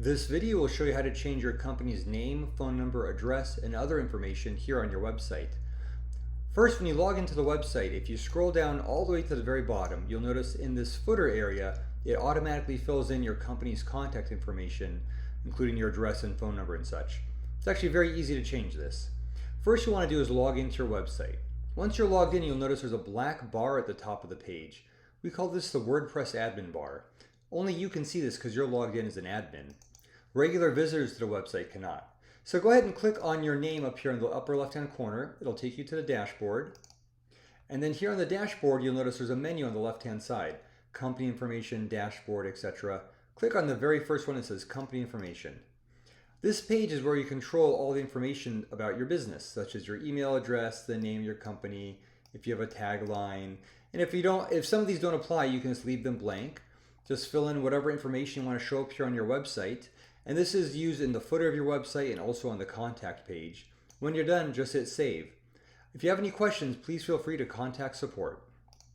This video will show you how to change your company's name, phone number, address, and other information here on your website. First, when you log into the website, if you scroll down all the way to the very bottom, you'll notice in this footer area, it automatically fills in your company's contact information, including your address and phone number and such. It's actually very easy to change this. First, you want to do is log into your website. Once you're logged in, you'll notice there's a black bar at the top of the page. We call this the WordPress admin bar. Only you can see this because you're logged in as an admin. Regular visitors to the website cannot. So go ahead and click on your name up here in the upper left-hand corner. It'll take you to the dashboard. And then here on the dashboard, you'll notice there's a menu on the left-hand side. Company information, dashboard, etc. Click on the very first one that says company information. This page is where you control all the information about your business, such as your email address, the name of your company, if you have a tagline. And if some of these don't apply, you can just leave them blank. Just fill in whatever information you want to show up here on your website. And this is used in the footer of your website and also on the contact page. When you're done, just hit save. If you have any questions, please feel free to contact support.